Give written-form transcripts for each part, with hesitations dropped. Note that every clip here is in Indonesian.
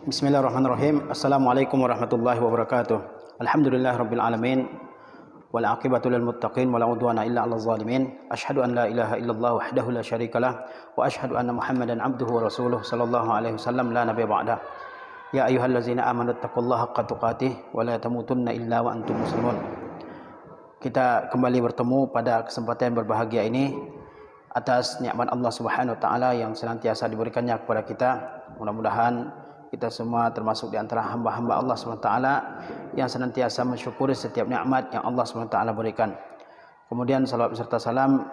Bismillahirrahmanirrahim. Assalamualaikum warahmatullahi wabarakatuh. Alhamdulillahirabbil alamin wal aqibatu lil muttaqin wala udwana illa 'alal zalimin. Asyhadu an la ilaha illallah wahdahu la syarikalah wa asyhadu anna Muhammadan abduhu wa rasuluh sallallahu alaihi wasallam la nabiyya ba'dah. Ya ayyuhallazina amanu taqullaha haqqa tuqatih wa la tamutunna illa wa antum muslimun. Kita kembali bertemu pada kesempatan berbahagia ini atas nikmat Allah Subhanahu wa taala yang senantiasa diberikannya kepada kita. Mudah-mudahan kita semua termasuk di antara hamba-hamba Allah SWT yang senantiasa mensyukuri setiap nikmat yang Allah SWT berikan. Kemudian salawat beserta salam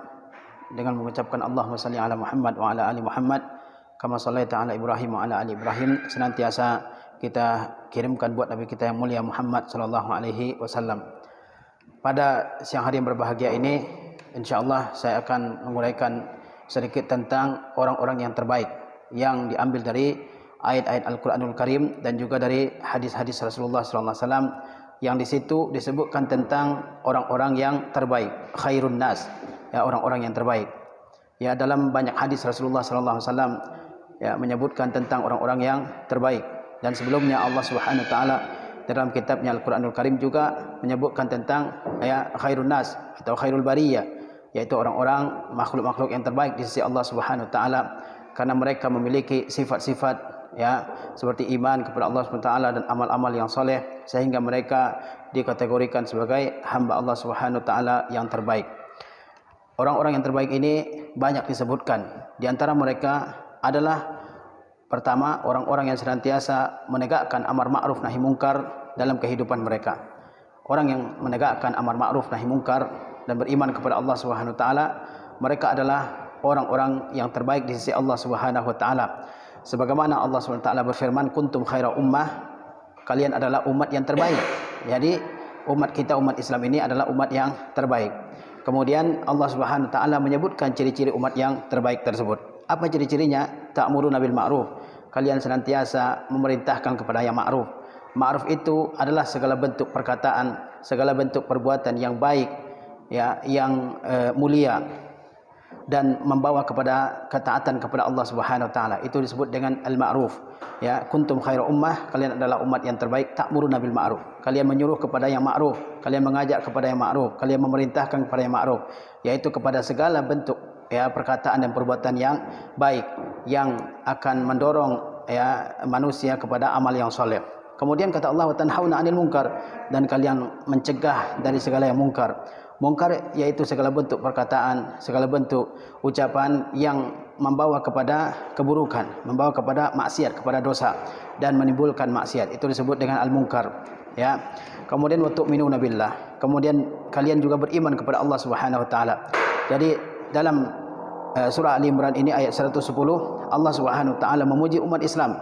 dengan mengucapkan Allahumma salli ala Muhammad wa ala ali Muhammad kama shallaita ala Ibrahim wa ala ali Ibrahim, senantiasa kita kirimkan buat Nabi kita yang mulia Muhammad sallallahu alaihi wasallam. Pada siang hari yang berbahagia ini, insyaallah saya akan menguraikan sedikit tentang orang-orang yang terbaik yang diambil dari ayat-ayat Al-Quranul Karim dan juga dari hadis-hadis Rasulullah SAW yang di situ disebutkan tentang orang-orang yang terbaik, khairun nas, ya, orang-orang yang terbaik. Ya, dalam banyak hadis Rasulullah SAW ya menyebutkan tentang orang-orang yang terbaik, dan sebelumnya Allah Subhanahu wa taala dalam kitabnya Al-Quranul Karim juga menyebutkan tentang ya khairun nas atau khairul bariyah, yaitu orang-orang makhluk-makhluk yang terbaik di sisi Allah Subhanahu wa taala karena mereka memiliki sifat-sifat ya seperti iman kepada Allah SWT dan amal-amal yang soleh, sehingga mereka dikategorikan sebagai hamba Allah Subhanahu wa taala yang terbaik. Orang-orang yang terbaik ini banyak disebutkan. Di antara mereka adalah pertama, orang-orang yang senantiasa menegakkan amar ma'ruf nahi mungkar dalam kehidupan mereka. Orang yang menegakkan amar ma'ruf nahi mungkar dan beriman kepada Allah Subhanahu wa taala, mereka adalah orang-orang yang terbaik di sisi Allah Subhanahu wa taala. Sebagaimana Allah SWT berfirman, kuntum khaira ummah, kalian adalah umat yang terbaik. Jadi umat kita, umat Islam ini adalah umat yang terbaik. Kemudian Allah Subhanahu wa taala menyebutkan ciri-ciri umat yang terbaik tersebut. Apa ciri-cirinya? Ta'muruna bil ma'ruf, kalian senantiasa memerintahkan kepada yang ma'ruf. Ma'ruf itu adalah segala bentuk perkataan, segala bentuk perbuatan yang baik, ya, yang mulia dan membawa kepada ketaatan kepada Allah Subhanahu wa taala. Itu disebut dengan al-ma'ruf. Ya, kuntum khairu ummah, kalian adalah umat yang terbaik. Ta'muruna bil ma'ruf, kalian menyuruh kepada yang ma'ruf, kalian mengajak kepada yang ma'ruf, kalian memerintahkan kepada yang ma'ruf, yaitu kepada segala bentuk ya perkataan dan perbuatan yang baik yang akan mendorong ya manusia kepada amal yang soleh. Kemudian kata Allah, wa tanhauna 'anil munkar, dan kalian mencegah dari segala yang mungkar. Mungkar yaitu segala bentuk perkataan, segala bentuk ucapan yang membawa kepada keburukan, membawa kepada maksiat, kepada dosa dan menimbulkan maksiat. Itu disebut dengan al-munkar, ya. Kemudian wa tu'minuna billah, kemudian kalian juga beriman kepada Allah Subhanahu wa taala. Jadi dalam surah Ali Imran ini ayat 110, Allah Subhanahu wa taala memuji umat Islam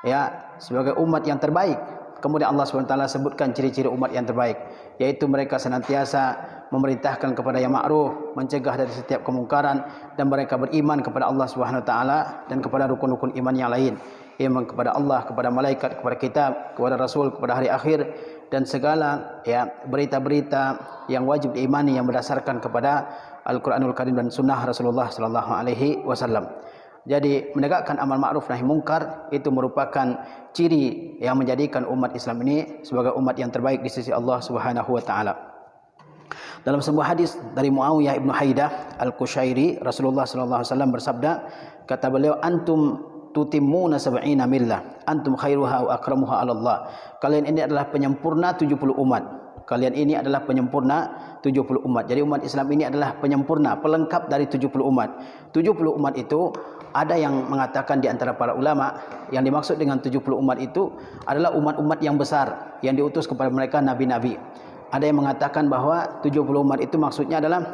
ya sebagai umat yang terbaik. Kemudian Allah SWT sebutkan ciri-ciri umat yang terbaik, yaitu mereka senantiasa memerintahkan kepada yang ma'ruf, mencegah dari setiap kemungkaran, dan mereka beriman kepada Allah SWT dan kepada rukun-rukun iman yang lain. Iman kepada Allah, kepada malaikat, kepada kitab, kepada rasul, kepada hari akhir, dan segala ya berita-berita yang wajib diimani yang berdasarkan kepada Al-Quranul Karim dan sunnah Rasulullah SAW. Jadi menegakkan amal ma'ruf nahi mungkar itu merupakan ciri yang menjadikan umat Islam ini sebagai umat yang terbaik di sisi Allah Subhanahu wa taala. Dalam sebuah hadis dari Muawiyah ibnu Haidah al-Qushairi, Rasulullah sallallahu alaihi wasallam bersabda, kata beliau, antum tutimmuna sab'ina millah, antum khairuha wa akramuha 'ala Allah. Kalian ini adalah penyempurna 70 umat. Kalian ini adalah penyempurna 70 umat. Jadi umat Islam ini adalah penyempurna, pelengkap dari 70 umat. 70 umat itu ada yang mengatakan di antara para ulama, yang dimaksud dengan 70 umat itu adalah umat-umat yang besar yang diutus kepada mereka nabi-nabi. Ada yang mengatakan bahwa 70 umat itu maksudnya adalah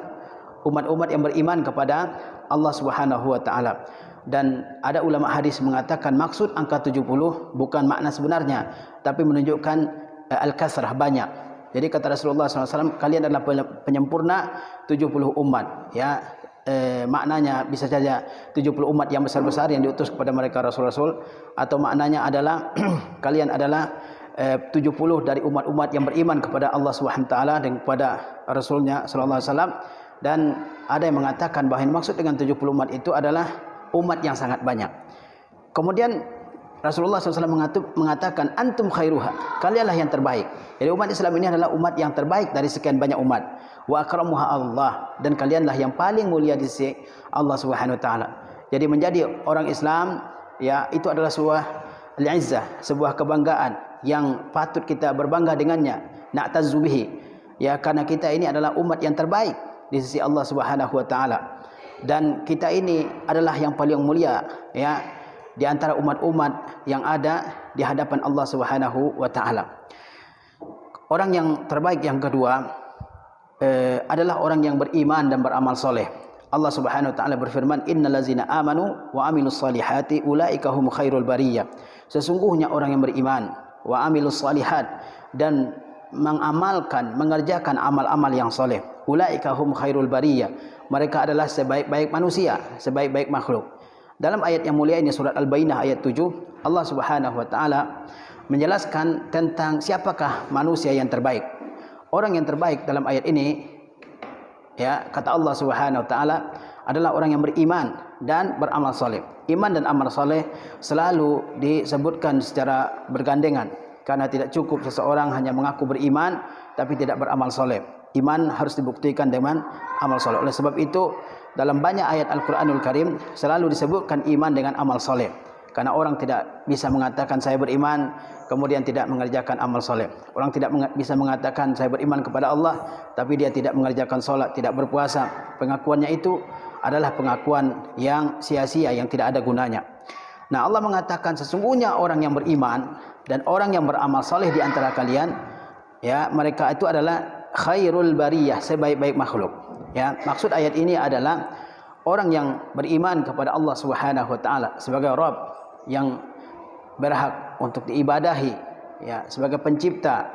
umat-umat yang beriman kepada Allah Subhanahu wa taala. Dan ada ulama hadis mengatakan maksud angka 70 bukan makna sebenarnya, tapi menunjukkan al-kasrah, banyak. Jadi kata Rasulullah SAW, kalian adalah penyempurna 70 umat. Ya, maknanya bisa saja 70 umat yang besar-besar yang diutus kepada mereka rasul-rasul, atau maknanya adalah kalian adalah 70 dari umat-umat yang beriman kepada Allah SWT dan kepada Rasulnya SAW. Dan ada yang mengatakan bahawa yang maksud dengan 70 umat itu adalah umat yang sangat banyak. Kemudian Rasulullah SAW mengatakan antum khairuha, kalianlah yang terbaik. Jadi umat Islam ini adalah umat yang terbaik dari sekian banyak umat. Wa akramuha Allah, dan kalianlah yang paling mulia di sisi Allah Subhanahu wa taala. Jadi menjadi orang Islam ya itu adalah sebuah al-izzah, sebuah kebanggaan yang patut kita berbangga dengannya. Na'tazzu bihi. Ya, karena kita ini adalah umat yang terbaik di sisi Allah Subhanahu wa taala. Dan kita ini adalah yang paling mulia ya di antara umat-umat yang ada di hadapan Allah Subhanahu wa taala. Orang yang terbaik yang kedua adalah orang yang beriman dan beramal soleh. Allah Subhanahu wa taala berfirman, "Innallazina amanu wa amilus solihati ulaika hum khairul bariyah." Sesungguhnya orang yang beriman wa amilus solihat dan mengamalkan, mengerjakan amal-amal yang soleh, ulaika hum khairul bariyah. Mereka adalah sebaik-baik manusia, sebaik-baik makhluk. Dalam ayat yang mulia ini surat Al-Bayyinah ayat 7, Allah Subhanahu wa taala menjelaskan tentang siapakah manusia yang terbaik. Orang yang terbaik dalam ayat ini ya, kata Allah Subhanahu wa taala adalah orang yang beriman dan beramal soleh. Iman dan amal soleh selalu disebutkan secara bergandengan, karena tidak cukup seseorang hanya mengaku beriman tapi tidak beramal soleh. Iman harus dibuktikan dengan amal soleh. Oleh sebab itu dalam banyak ayat Al-Quranul Karim selalu disebutkan iman dengan amal soleh. Karena orang tidak bisa mengatakan saya beriman kemudian tidak mengerjakan amal soleh. Orang tidak bisa mengatakan saya beriman kepada Allah tapi dia tidak mengerjakan solat, tidak berpuasa. Pengakuannya itu adalah pengakuan yang sia-sia, yang tidak ada gunanya. Nah, Allah mengatakan sesungguhnya orang yang beriman dan orang yang beramal soleh di antara kalian, ya, mereka itu adalah khairul bariyah, sebaik-baik makhluk. Ya, maksud ayat ini adalah orang yang beriman kepada Allah Subhanahu wa taala sebagai Rabb yang berhak untuk diibadahi, ya, sebagai pencipta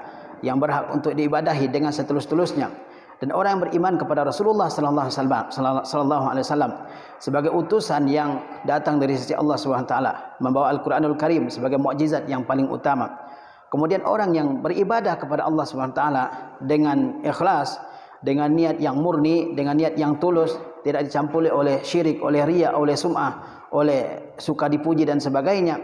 yang berhak untuk diibadahi dengan setulus-tulusnya, dan orang yang beriman kepada Rasulullah sallallahu alaihi wasallam sebagai utusan yang datang dari sisi Allah Subhanahu wa taala, membawa Al-Qur'anul Karim sebagai mukjizat yang paling utama. Kemudian orang yang beribadah kepada Allah Subhanahu wa taala dengan ikhlas, dengan niat yang murni, dengan niat yang tulus, tidak dicampuri oleh syirik, oleh riya, oleh sum'ah, oleh suka dipuji dan sebagainya.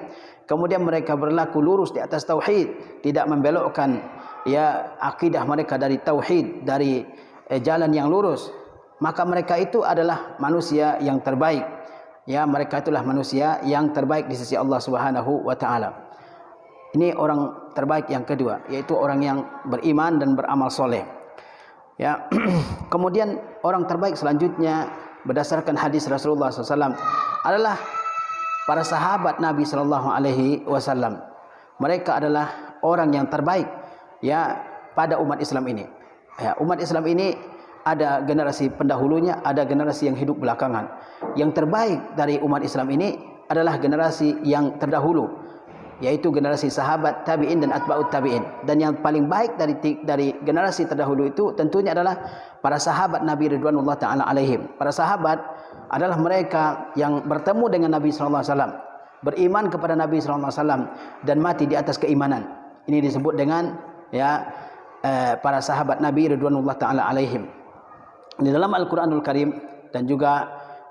Kemudian mereka berlaku lurus di atas tauhid, tidak membelokkan ya akidah mereka dari tauhid, dari jalan yang lurus, maka mereka itu adalah manusia yang terbaik. Ya, mereka itulah manusia yang terbaik di sisi Allah Subhanahu wa taala. Ini orang terbaik yang kedua, yaitu orang yang beriman dan beramal soleh. Ya, kemudian orang terbaik selanjutnya berdasarkan hadis Rasulullah SAW adalah para sahabat Nabi Sallallahu Alaihi Wasallam. Mereka adalah orang yang terbaik ya pada umat Islam ini. Ya, umat Islam ini ada generasi pendahulunya, ada generasi yang hidup belakangan. Yang terbaik dari umat Islam ini adalah generasi yang terdahulu, yaitu generasi sahabat, tabi'in dan atba'ut tabi'in. Dan yang paling baik dari generasi terdahulu itu tentunya adalah para sahabat Nabi ridwanullah ta'ala alaihim. Para sahabat adalah mereka yang bertemu dengan Nabi sallallahu alaihi wasallam, beriman kepada Nabi sallallahu alaihi wasallam dan mati di atas keimanan. Ini disebut dengan ya para sahabat Nabi ridwanullah ta'ala alaihim. Di dalam Al-Qur'anul Karim dan juga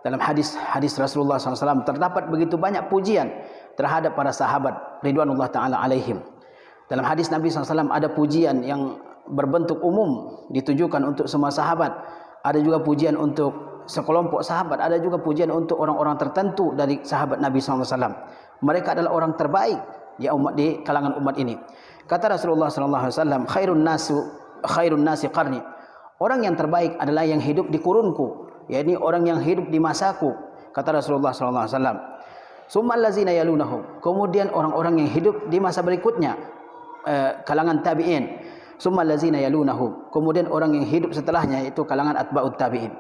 dalam hadis Rasulullah SAW terdapat begitu banyak pujian terhadap para sahabat ridwanullah ta'ala alaihim. Dalam hadis Nabi SAW ada pujian yang berbentuk umum ditujukan untuk semua sahabat. Ada juga pujian untuk sekelompok sahabat. Ada juga pujian untuk orang-orang tertentu dari sahabat Nabi SAW. Mereka adalah orang terbaik di kalangan umat ini. Kata Rasulullah SAW, khairun nasi qarni. Orang yang terbaik adalah yang hidup di kurunku, yakni orang yang hidup di masaku. Kata Rasulullah SAW. Summal lazina yalunahum. Kemudian orang-orang yang hidup di masa berikutnya, kalangan tabi'in. Summal lazina yalunahum. Kemudian orang yang hidup setelahnya itu kalangan atba'ut tabi'in.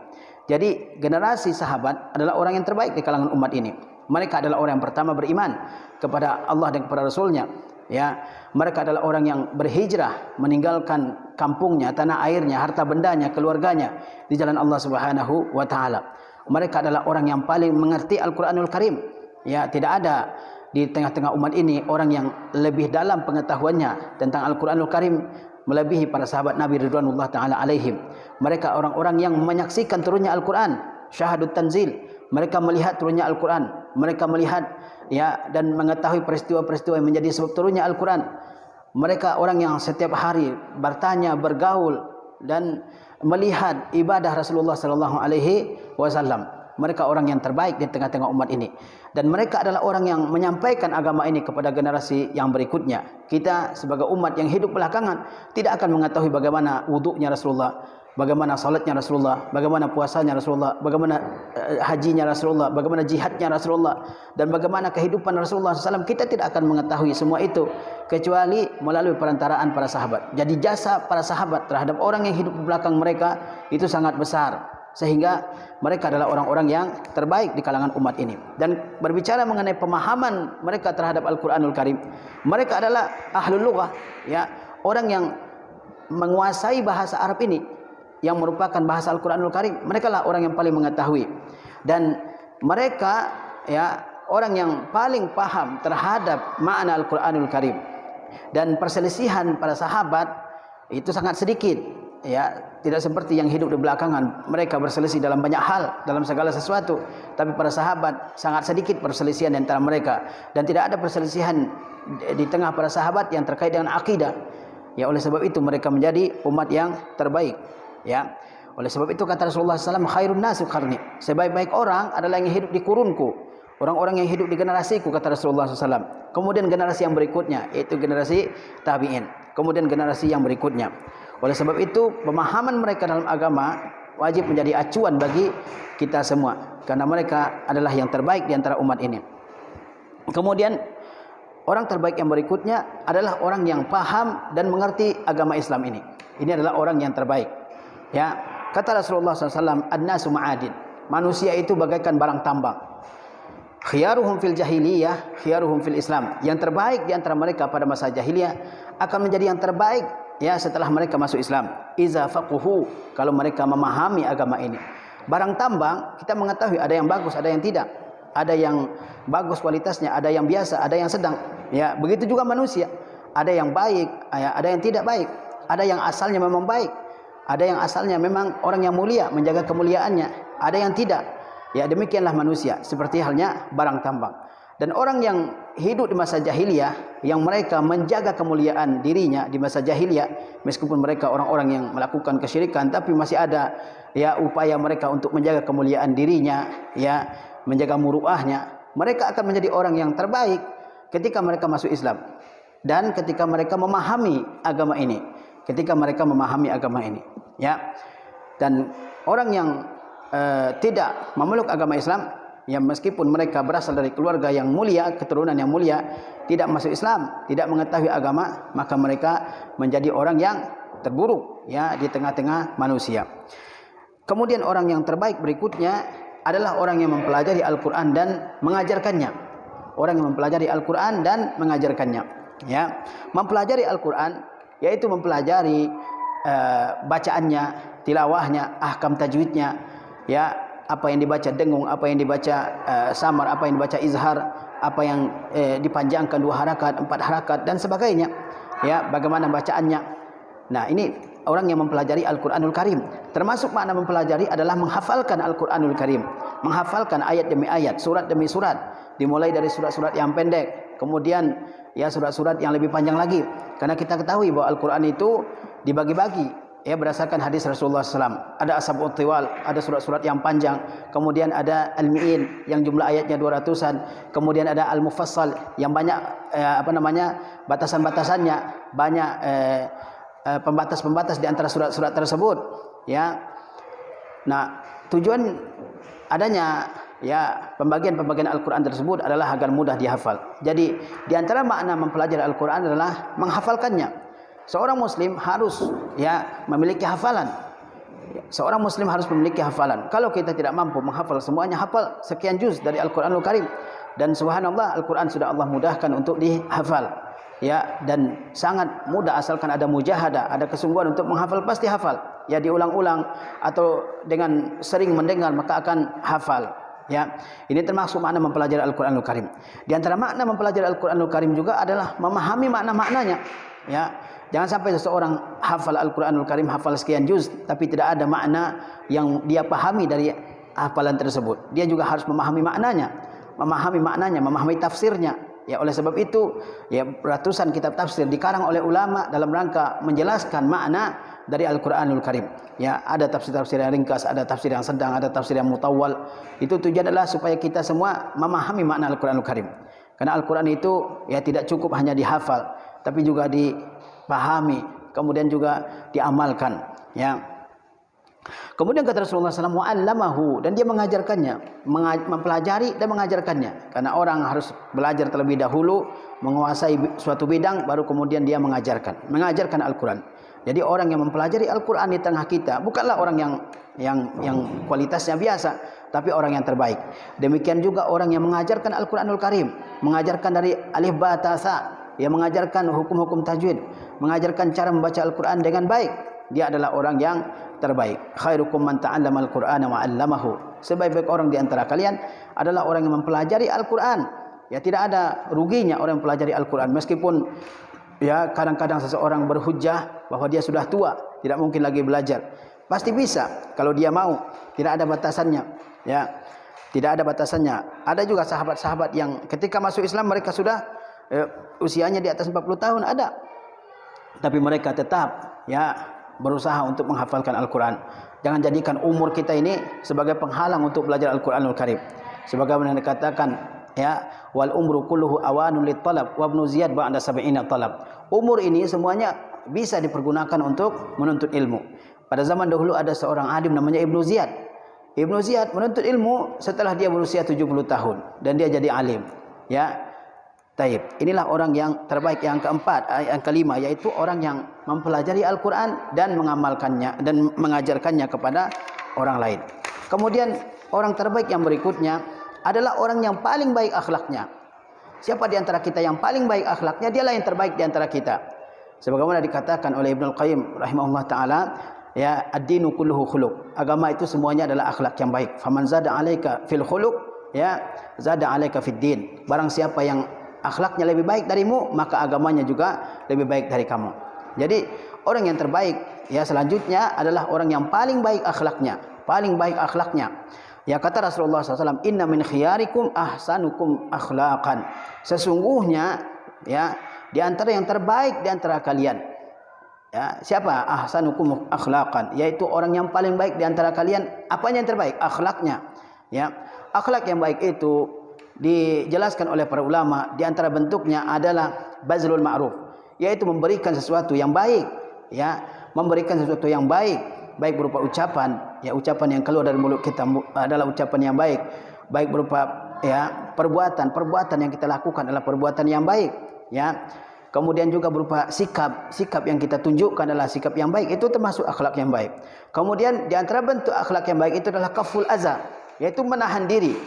Jadi generasi sahabat adalah orang yang terbaik di kalangan umat ini. Mereka adalah orang yang pertama beriman kepada Allah dan kepada Rasulnya. Ya, mereka adalah orang yang berhijrah, meninggalkan kampungnya, tanah airnya, harta bendanya, keluarganya di jalan Allah Subhanahu wa taala. Mereka adalah orang yang paling mengerti Al-Qur'anul Karim. Ya, tidak ada di tengah-tengah umat ini orang yang lebih dalam pengetahuannya tentang Al-Qur'anul Karim melebihi para sahabat Nabi ridwanullah ta'ala alaihim. Mereka orang-orang yang menyaksikan turunnya Al-Quran, syahadut tanzil. mereka melihat turunnya Al-Quran, mereka melihat ya dan mengetahui peristiwa-peristiwa yang menjadi sebab turunnya Al-Quran. Mereka orang yang setiap hari bertanya, bergaul dan melihat ibadah Rasulullah sallallahu alaihi wasallam. Mereka orang yang terbaik di tengah-tengah umat ini, dan mereka adalah orang yang menyampaikan agama ini kepada generasi yang berikutnya. Kita sebagai umat yang hidup belakangan tidak akan mengetahui bagaimana wuduknya Rasulullah, bagaimana salatnya Rasulullah, bagaimana puasanya Rasulullah, bagaimana hajinya Rasulullah, bagaimana jihadnya Rasulullah, dan bagaimana kehidupan Rasulullah SAW. Kita tidak akan mengetahui semua itu kecuali melalui perantaraan para sahabat. Jadi jasa para sahabat terhadap orang yang hidup di belakang mereka itu sangat besar, sehingga mereka adalah orang-orang yang terbaik di kalangan umat ini. Dan berbicara mengenai pemahaman mereka terhadap Al-Quranul Karim, mereka adalah ahlul lughah, ya, orang yang menguasai bahasa Arab ini, yang merupakan bahasa Al-Quranul Karim. Mereka lah orang yang paling mengetahui, dan mereka ya orang yang paling paham terhadap makna Al-Quranul Karim. Dan perselisihan para sahabat itu sangat sedikit, ya, tidak seperti yang hidup di belakangan. Mereka berselisih dalam banyak hal, dalam segala sesuatu, tapi para sahabat sangat sedikit perselisihan antara mereka, dan tidak ada perselisihan di tengah para sahabat yang terkait dengan akidah. Ya, oleh sebab itu mereka menjadi umat yang terbaik. Ya, oleh sebab itu kata Rasulullah SAW, khairun nasi qarni, sebaik-baik orang adalah yang hidup di kurunku, orang-orang yang hidup di generasiku, kata Rasulullah SAW. Kemudian generasi yang berikutnya, yaitu generasi tabi'in, kemudian generasi yang berikutnya. Oleh sebab itu pemahaman mereka dalam agama wajib menjadi acuan bagi kita semua, karena mereka adalah yang terbaik di antara umat ini. Kemudian orang terbaik yang berikutnya adalah orang yang paham dan mengerti agama Islam ini. Ini adalah orang yang terbaik. Ya, kata Rasulullah SAW, an-nasu ma'adin, manusia itu bagaikan barang tambang. Khiyaruhum fil jahiliyah, khiyaruhum fil Islam. Yang terbaik di antara mereka pada masa jahiliyah akan menjadi yang terbaik ya setelah mereka masuk Islam. Iza faquhu, kalau mereka memahami agama ini. Barang tambang kita mengetahui ada yang bagus, ada yang tidak. Ada yang bagus kualitasnya, ada yang biasa, ada yang sedang. Ya, begitu juga manusia. Ada yang baik, ada yang tidak baik. Ada yang asalnya memang baik, ada yang asalnya memang orang yang mulia, menjaga kemuliaannya, ada yang tidak. Ya, demikianlah manusia, seperti halnya barang tambang. Dan orang yang hidup di masa jahiliyah, yang mereka menjaga kemuliaan dirinya di masa jahiliyah, meskipun mereka orang-orang yang melakukan kesyirikan, tapi masih ada ya upaya mereka untuk menjaga kemuliaan dirinya, ya, menjaga muruahnya. Mereka akan menjadi orang yang terbaik ketika mereka masuk Islam dan ketika mereka memahami agama ini. Ketika mereka memahami agama ini, ya. Dan orang yang tidak memeluk agama Islam, ya, meskipun mereka berasal dari keluarga yang mulia, keturunan yang mulia, tidak masuk Islam, tidak mengetahui agama, maka mereka menjadi orang yang terburuk ya di tengah-tengah manusia. Kemudian orang yang terbaik berikutnya adalah orang yang mempelajari Al-Quran dan mengajarkannya. Orang yang mempelajari Al-Quran dan mengajarkannya, ya. Mempelajari Al-Quran yaitu mempelajari bacaannya, tilawahnya, ahkam tajwidnya, ya, apa yang dibaca dengung, apa yang dibaca samar, apa yang dibaca izhar, apa yang dipanjangkan 2 harakat, 4 harakat dan sebagainya, ya, bagaimana bacaannya. Nah, ini orang yang mempelajari Al-Quranul Karim. Termasuk makna mempelajari adalah menghafalkan Al-Quranul Karim, menghafalkan ayat demi ayat, surat demi surat, dimulai dari surat-surat yang pendek, kemudian ya surat-surat yang lebih panjang lagi. Karena kita ketahui bahwa Al-Quran itu dibagi-bagi ya berdasarkan hadis Rasulullah SAW. Ada As-Sab'ut Tiwal, ada surat-surat yang panjang, kemudian ada Al-Mi'in yang jumlah ayatnya 200-an, kemudian ada Al-Mufassal yang banyak batasan-batasannya, banyak pembatas-pembatas di antara surat-surat tersebut, ya. Nah, tujuan adanya ya pembagian-pembagian Al-Quran tersebut adalah agar mudah dihafal. Jadi di antara makna mempelajari Al-Quran adalah menghafalkannya. Seorang muslim harus ya memiliki hafalan. Seorang muslim harus memiliki hafalan. Kalau kita tidak mampu menghafal semuanya, hafal sekian juz dari Al-Quranul Karim. Dan subhanallah, Al-Quran sudah Allah mudahkan untuk dihafal. Ya, dan sangat mudah asalkan ada mujahadah, ada kesungguhan untuk menghafal, pasti hafal. Ya, diulang-ulang atau dengan sering mendengar maka akan hafal. Ya, ini termasuk makna mempelajari Al-Quranul Karim. Di antara makna mempelajari Al-Quranul Karim juga adalah memahami makna-maknanya. Ya, jangan sampai seseorang hafal Al-Quranul Karim, hafal sekian juz, tapi tidak ada makna yang dia pahami dari hafalan tersebut. Dia juga harus memahami maknanya, memahami tafsirnya. Ya, oleh sebab itu ya ratusan kitab tafsir dikarang oleh ulama dalam rangka menjelaskan makna dari Al-Qur'anul Karim. Ya, ada tafsir-tafsir yang ringkas, ada tafsir yang sedang, ada tafsir yang mutawwal. Itu tujuan adalah supaya kita semua memahami makna Al-Qur'anul Karim. Karena Al-Qur'an itu ya tidak cukup hanya dihafal, tapi juga dipahami, kemudian juga diamalkan, ya. Kemudian kata Rasulullah SAW, wa'allamahu, dan dia mengajarkannya, mempelajari dan mengajarkannya. Karena orang harus belajar terlebih dahulu, menguasai suatu bidang, baru kemudian dia mengajarkan Al-Quran. Jadi orang yang mempelajari Al-Quran di tengah kita bukanlah orang yang kualitasnya biasa, tapi orang yang terbaik. Demikian juga orang yang mengajarkan Al-Quranul Karim, mengajarkan dari alif ba ta sa, yang mengajarkan hukum-hukum tajwid, mengajarkan cara membaca Al-Quran dengan baik. Dia adalah orang yang terbaik. Khairukum man ta'allama al-Qur'ana wa 'allamahu. Sebaik-baik orang di antara kalian adalah orang yang mempelajari Al-Qur'an. Ya, tidak ada ruginya orang yang mempelajari Al-Qur'an, meskipun ya kadang-kadang seseorang berhujjah bahwa dia sudah tua, tidak mungkin lagi belajar. Pasti bisa kalau dia mau, tidak ada batasannya. Ya. Tidak ada batasannya. Ada juga sahabat-sahabat yang ketika masuk Islam mereka sudah usianya di atas 40 tahun ada. Tapi mereka tetap ya berusaha untuk menghafalkan Al-Quran. Jangan jadikan umur kita ini sebagai penghalang untuk belajar Al-Quranul Karim. Sebagaimana dikatakan, ya, wal umru kulluhu awanun lit talab wa ibnu Ziyad ba'da sab'ina talab. Umur ini semuanya bisa dipergunakan untuk menuntut ilmu. Pada zaman dahulu ada seorang alim namanya Ibnu Ziyad. Ibnu Ziyad menuntut ilmu setelah dia berusia 70 tahun dan dia jadi alim. Ya. Taib. Inilah orang yang terbaik. Yang keempat, yang kelima, yaitu orang yang mempelajari Al-Quran dan mengamalkannya dan mengajarkannya kepada orang lain. Kemudian orang terbaik yang berikutnya adalah orang yang paling baik akhlaknya. Siapa di antara kita yang paling baik akhlaknya, dialah yang terbaik di antara kita. Sebagaimana dikatakan oleh Ibnu Qayyim rahimahullah taala, ya, ad-dinu kulluhu khuluq. Agama itu semuanya adalah akhlak yang baik. Faman zada 'alaika fil khuluq, ya, zada 'alaika fid din. Barang siapa yang akhlaknya lebih baik darimu, maka agamanya juga lebih baik dari kamu. Jadi orang yang terbaik ya selanjutnya adalah orang yang paling baik akhlaknya, Ya, kata Rasulullah SAW, inna min khiyarikum ahsanukum akhlaqan. Sesungguhnya ya di antara yang terbaik di antara kalian, ya, siapa? Ahsanukum akhlaqan, yaitu orang yang paling baik di antara kalian. Apanya yang terbaik? Akhlaknya. Ya, akhlak yang baik itu dijelaskan oleh para ulama, di antara bentuknya adalah bazlul ma'ruf, yaitu memberikan sesuatu yang baik, ya, memberikan sesuatu yang baik berupa ucapan, ya, ucapan yang keluar dari mulut kita adalah ucapan yang baik berupa ya perbuatan yang kita lakukan adalah perbuatan yang baik, ya. Kemudian juga berupa sikap yang kita tunjukkan adalah sikap yang baik, itu termasuk akhlak yang baik. Kemudian di antara bentuk akhlak yang baik itu adalah kaful azza, yaitu menahan diri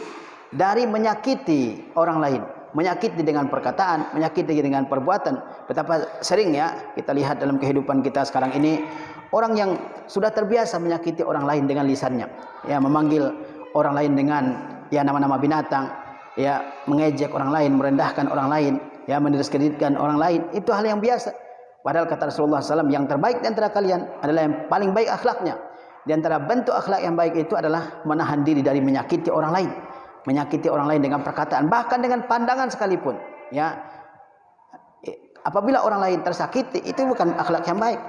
dari menyakiti orang lain, menyakiti dengan perkataan, menyakiti dengan perbuatan. Betapa sering ya kita lihat dalam kehidupan kita sekarang ini, orang yang sudah terbiasa menyakiti orang lain dengan lisannya, ya, memanggil orang lain dengan ya nama-nama binatang, ya, mengejek orang lain, merendahkan orang lain, ya, mendiskreditkan orang lain. Itu hal yang biasa. Padahal kata Rasulullah SAW, yang terbaik di antara kalian adalah yang paling baik akhlaknya. Di antara bentuk akhlak yang baik itu adalah menahan diri dari menyakiti orang lain. Menyakiti orang lain dengan perkataan, bahkan dengan pandangan sekalipun, ya. Apabila orang lain tersakiti, itu bukan akhlak yang baik.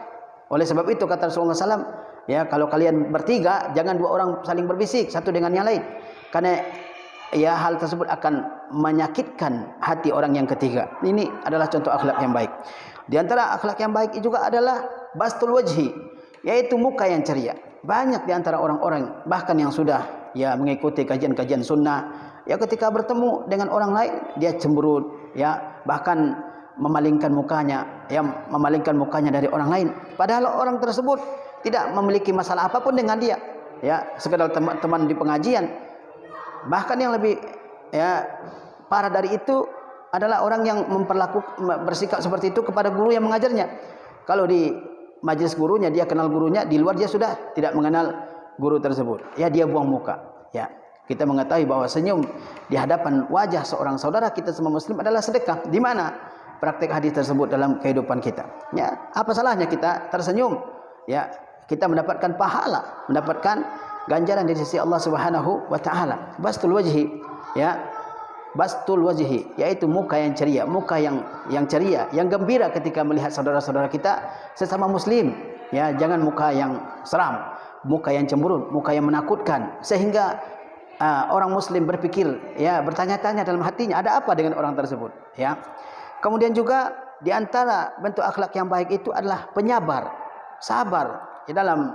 Oleh sebab itu kata Rasulullah SAW, ya, kalau kalian bertiga jangan dua orang saling berbisik satu dengan yang lain, karena ya hal tersebut akan menyakitkan hati orang yang ketiga. Ini adalah contoh akhlak yang baik. Di antara akhlak yang baik juga adalah bastul wajhi, yaitu muka yang ceria. Banyak di antara orang-orang bahkan yang sudah ya mengikuti kajian-kajian sunnah, ya, ketika bertemu dengan orang lain dia cemberut, ya, bahkan memalingkan mukanya dari orang lain, padahal orang tersebut tidak memiliki masalah apapun dengan dia, ya, sekedar teman di pengajian. Bahkan yang lebih ya parah dari itu adalah orang yang bersikap seperti itu kepada guru yang mengajarnya. Kalau di majelis gurunya dia kenal gurunya, di luar dia sudah tidak mengenal guru tersebut, ya, dia buang muka. Ya, kita mengetahui bahwa senyum di hadapan wajah seorang saudara kita semua muslim adalah sedekah. Di mana praktek hadis tersebut dalam kehidupan kita? Ya, apa salahnya kita tersenyum? Ya, kita mendapatkan pahala, mendapatkan ganjaran dari sisi Allah Subhanahu wa taala. Bastul wajhi, ya. Bastul wajhi, yaitu muka yang ceria, muka yang ceria, yang gembira ketika melihat saudara-saudara kita sesama muslim, ya. Jangan muka yang seram, muka yang cemberut, muka yang menakutkan, sehingga orang muslim berpikir, ya, bertanya-tanya dalam hatinya, ada apa dengan orang tersebut, ya. Kemudian juga di antara bentuk akhlak yang baik itu adalah penyabar, sabar di dalam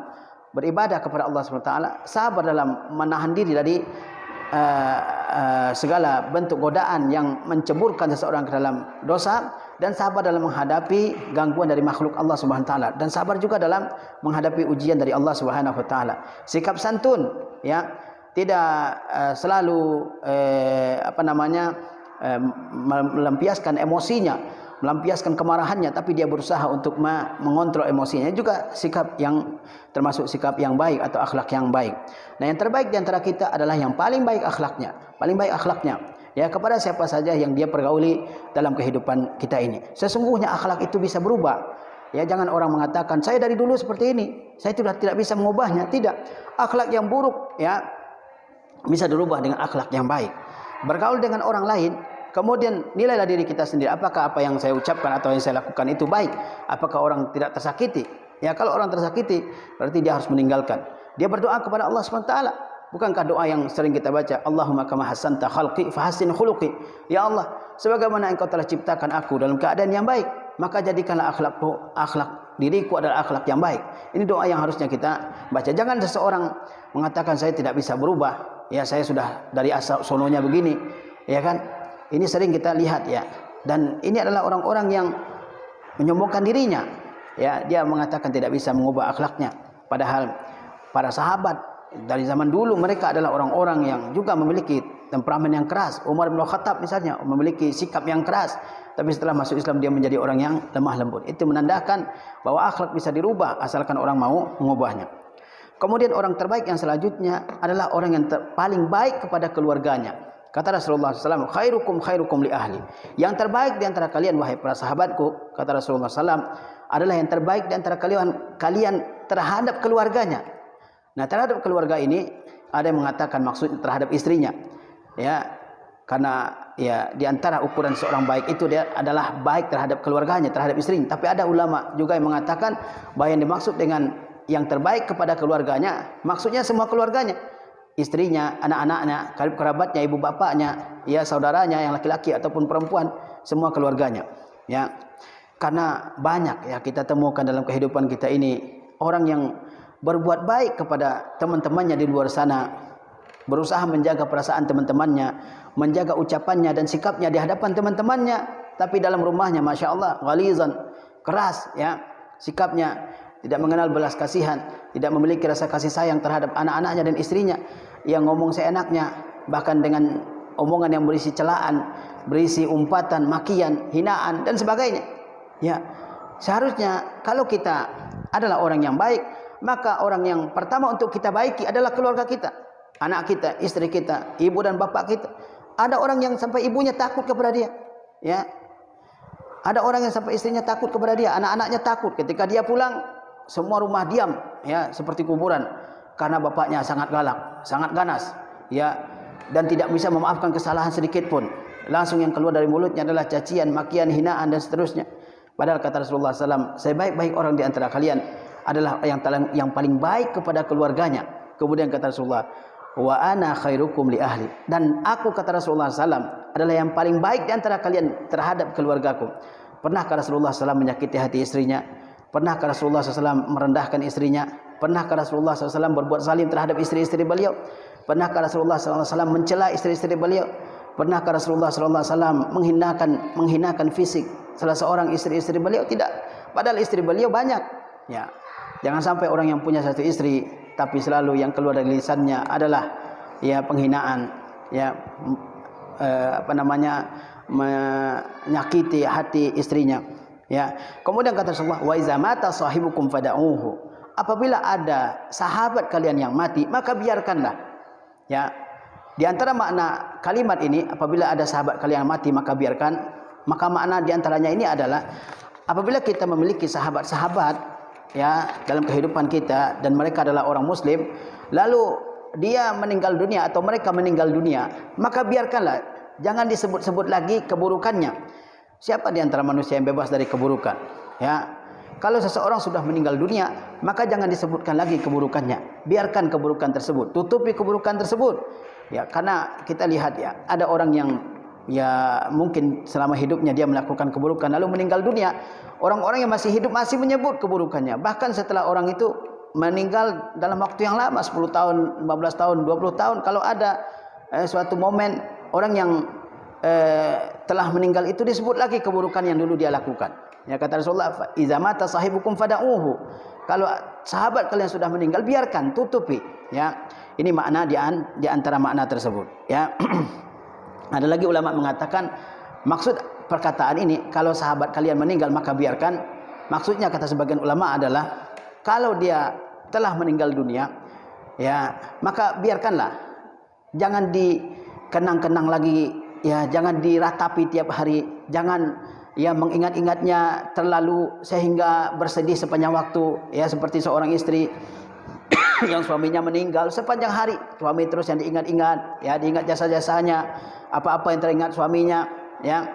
beribadah kepada Allah SWT, sabar dalam menahan diri dari segala bentuk godaan yang menceburkan seseorang ke dalam dosa, dan sabar dalam menghadapi gangguan dari makhluk Allah Subhanahu wa taala, dan sabar juga dalam menghadapi ujian dari Allah Subhanahu wa taala. Sikap santun, ya, tidak selalu melampiaskan emosinya, melampiaskan kemarahannya, tapi dia berusaha untuk mengontrol emosinya. Juga sikap yang termasuk sikap yang baik atau akhlak yang baik. Nah, yang terbaik di antara kita adalah yang paling baik akhlaknya, ya, kepada siapa saja yang dia pergauli dalam kehidupan kita ini. Sesungguhnya akhlak itu bisa berubah. Ya, jangan orang mengatakan saya dari dulu seperti ini, saya sudah tidak bisa mengubahnya. Tidak. Akhlak yang buruk, ya, bisa dirubah dengan akhlak yang baik. Bergaul dengan orang lain, kemudian nilailah diri kita sendiri. Apakah apa yang saya ucapkan atau yang saya lakukan itu baik? Apakah orang tidak tersakiti? Ya, kalau orang tersakiti, berarti dia harus meninggalkan. Dia berdoa kepada Allah SWT. Bukankah doa yang sering kita baca? Allahumma kama hasanta khalqi fahassin khuluqi. Ya Allah, sebagaimana engkau telah ciptakan aku dalam keadaan yang baik, maka jadikanlah akhlak diriku adalah akhlak yang baik. Ini doa yang harusnya kita baca. Jangan seseorang mengatakan saya tidak bisa berubah. Ya, saya sudah dari asal sononya begini. Ya kan? Ini sering kita lihat, ya. Dan ini adalah orang-orang yang menyombongkan dirinya. Ya, dia mengatakan tidak bisa mengubah akhlaknya. Padahal para sahabat dari zaman dulu mereka adalah orang-orang yang juga memiliki temperamen yang keras. Umar bin Khattab misalnya memiliki sikap yang keras, tapi setelah masuk Islam dia menjadi orang yang lemah lembut. Itu menandakan bahwa akhlak bisa dirubah asalkan orang mau mengubahnya. Kemudian orang terbaik yang selanjutnya adalah orang yang paling baik kepada keluarganya. Kata Rasulullah SAW, khairukum li ahli. Yang terbaik di antara kalian, wahai para sahabatku, kata Rasulullah SAW, adalah yang terbaik di antara kalian terhadap keluarganya. Nah, terhadap keluarga ini ada yang mengatakan maksud terhadap istrinya, ya, karena ya di antara ukuran seorang baik itu dia adalah baik terhadap keluarganya, terhadap istrinya. Tapi ada ulama juga yang mengatakan bahwa yang dimaksud dengan yang terbaik kepada keluarganya, maksudnya semua keluarganya, istrinya, anak-anaknya, karib kerabatnya, ibu bapaknya, ya, saudaranya yang laki-laki ataupun perempuan, semua keluarganya, ya. Karena banyak, ya, kita temukan dalam kehidupan kita ini orang yang berbuat baik kepada teman-temannya di luar sana, berusaha menjaga perasaan teman-temannya, menjaga ucapannya dan sikapnya di hadapan teman-temannya, tapi dalam rumahnya masya Allah ghalizan, keras, ya, sikapnya, tidak mengenal belas kasihan, tidak memiliki rasa kasih sayang terhadap anak-anaknya dan istrinya, yang ngomong seenaknya, bahkan dengan omongan yang berisi celaan, berisi umpatan, makian, hinaan dan sebagainya. Ya, seharusnya kalau kita adalah orang yang baik, maka orang yang pertama untuk kita baiki adalah keluarga kita, anak kita, istri kita, ibu dan bapak kita. Ada orang yang sampai ibunya takut kepada dia, ya. Ada orang yang sampai istrinya takut kepada dia, anak-anaknya takut. Ketika dia pulang, semua rumah diam, ya, seperti kuburan, karena bapaknya sangat galak, sangat ganas, ya, dan tidak bisa memaafkan kesalahan sedikit pun. Langsung yang keluar dari mulutnya adalah cacian, makian, hinaan dan seterusnya. Padahal kata Rasulullah SAW, sebaik-baik orang di antara kalian adalah yang paling baik kepada keluarganya. Kemudian kata Rasulullah, wa ana khairukum li ahli. Dan aku, kata Rasulullah SAW, adalah yang paling baik di antara kalian terhadap keluargaku. Pernahkah Rasulullah SAW menyakiti hati istrinya? Pernahkah Rasulullah SAW merendahkan istrinya? Pernahkah Rasulullah SAW berbuat zalim terhadap istri-istri beliau? Pernahkah Rasulullah SAW mencela istri-istri beliau? Pernahkah Rasulullah SAW menghinakan fisik salah seorang istri-istri beliau? Tidak. Padahal istri beliau banyak. Ya, jangan sampai orang yang punya satu istri tapi selalu yang keluar dari lisannya adalah, ya, penghinaan, ya, menyakiti hati istrinya, ya. Kemudian kata Rasulullah, wa iza mata sahibukum fada'uhu. Apabila ada sahabat kalian yang mati, maka biarkanlah. Ya. Di antara makna kalimat ini, apabila ada sahabat kalian yang mati maka biarkan, maka makna di antaranya ini adalah apabila kita memiliki sahabat-sahabat ya dalam kehidupan kita dan mereka adalah orang muslim, lalu dia meninggal dunia atau mereka meninggal dunia, maka biarkanlah, jangan disebut-sebut lagi keburukannya. Siapa di antara manusia yang bebas dari keburukan? Ya, kalau seseorang sudah meninggal dunia, maka jangan disebutkan lagi keburukannya. Biarkan keburukan tersebut, tutupi keburukan tersebut. Ya, karena kita lihat ya, ada orang yang ya mungkin selama hidupnya dia melakukan keburukan lalu meninggal dunia. Orang-orang yang masih hidup masih menyebut keburukannya. Bahkan setelah orang itu meninggal dalam waktu yang lama, 10 tahun, 15 tahun, 20 tahun, kalau ada suatu momen orang yang telah meninggal itu disebut lagi keburukan yang dulu dia lakukan. Ya, kata Rasulullah, "Iza mata sahibukum fada'uhu." Kalau sahabat kalian sudah meninggal, biarkan, tutupi. Ya, ini makna di antara makna tersebut. Ya, ada lagi ulama mengatakan maksud perkataan ini, kalau sahabat kalian meninggal maka biarkan. Maksudnya kata sebagian ulama adalah kalau dia telah meninggal dunia, ya maka biarkanlah, jangan dikenang-kenang lagi. Ya, jangan diratapi tiap hari, jangan ya mengingat-ingatnya terlalu sehingga bersedih sepanjang waktu. Ya, seperti seorang istri yang suaminya meninggal sepanjang hari, suami terus yang diingat-ingat, ya diingat jasa-jasanya, apa-apa yang teringat suaminya, ya.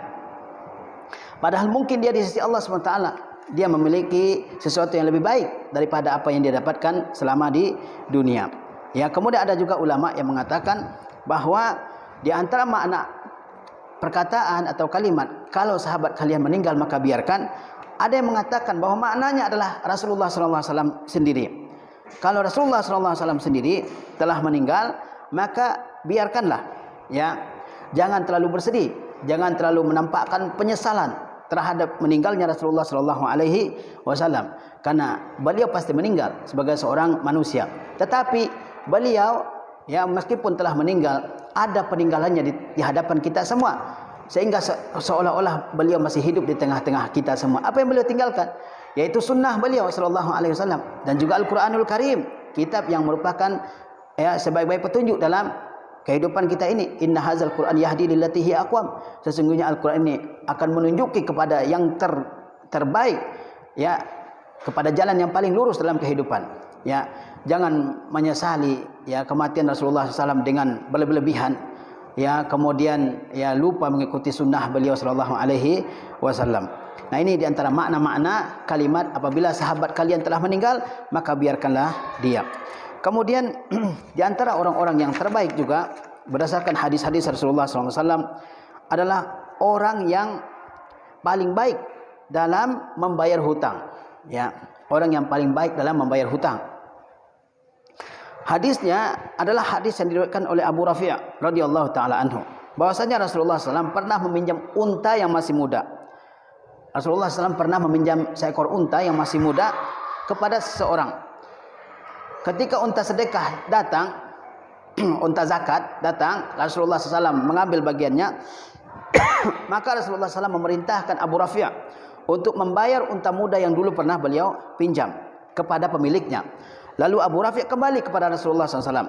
Padahal mungkin dia di sisi Allah SWT dia memiliki sesuatu yang lebih baik daripada apa yang dia dapatkan selama di dunia. Ya, kemudian ada juga ulama yang mengatakan bahwa di antara makna perkataan atau kalimat kalau sahabat kalian meninggal maka biarkan, ada yang mengatakan bahwa maknanya adalah Rasulullah SAW sendiri. Kalau Rasulullah SAW sendiri telah meninggal, maka biarkanlah, ya, jangan terlalu bersedih, jangan terlalu menampakkan penyesalan terhadap meninggalnya Rasulullah SAW, karena beliau pasti meninggal sebagai seorang manusia. Tetapi beliau, ya meskipun telah meninggal, ada peninggalannya di hadapan kita semua, sehingga seolah-olah beliau masih hidup di tengah-tengah kita semua. Apa yang beliau tinggalkan? Yaitu sunnah beliau SAW dan juga Al-Quranul Karim, kitab yang merupakan ya sebaik-baik petunjuk dalam kehidupan kita ini. Inna hazal Quran yahdi lillati hiya aqwam. Sesungguhnya Al-Quran ini akan menunjuki kepada yang terbaik, ya, kepada jalan yang paling lurus dalam kehidupan. Ya, jangan menyesali ya kematian Rasulullah SAW dengan berlebihan, ya, kemudian ya lupa mengikuti sunnah beliau SAW. Nah, ini diantara makna-makna kalimat apabila sahabat kalian telah meninggal maka biarkanlah dia. Kemudian diantara orang-orang yang terbaik juga berdasarkan hadis-hadis Rasulullah SAW adalah orang yang paling baik dalam membayar hutang. Ya, orang yang paling baik dalam membayar hutang. Hadisnya adalah hadis yang diriwayatkan oleh Abu Rafi' radhiyallahu taala anhu, bahwasanya Rasulullah SAW pernah meminjam unta yang masih muda. Rasulullah SAW pernah meminjam seekor unta yang masih muda kepada seseorang. Ketika unta sedekah datang, unta zakat datang, Rasulullah SAW mengambil bagiannya, maka Rasulullah SAW memerintahkan Abu Rafi' untuk membayar unta muda yang dulu pernah beliau pinjam kepada pemiliknya. Lalu Abu Rafi' kembali kepada Rasulullah SAW.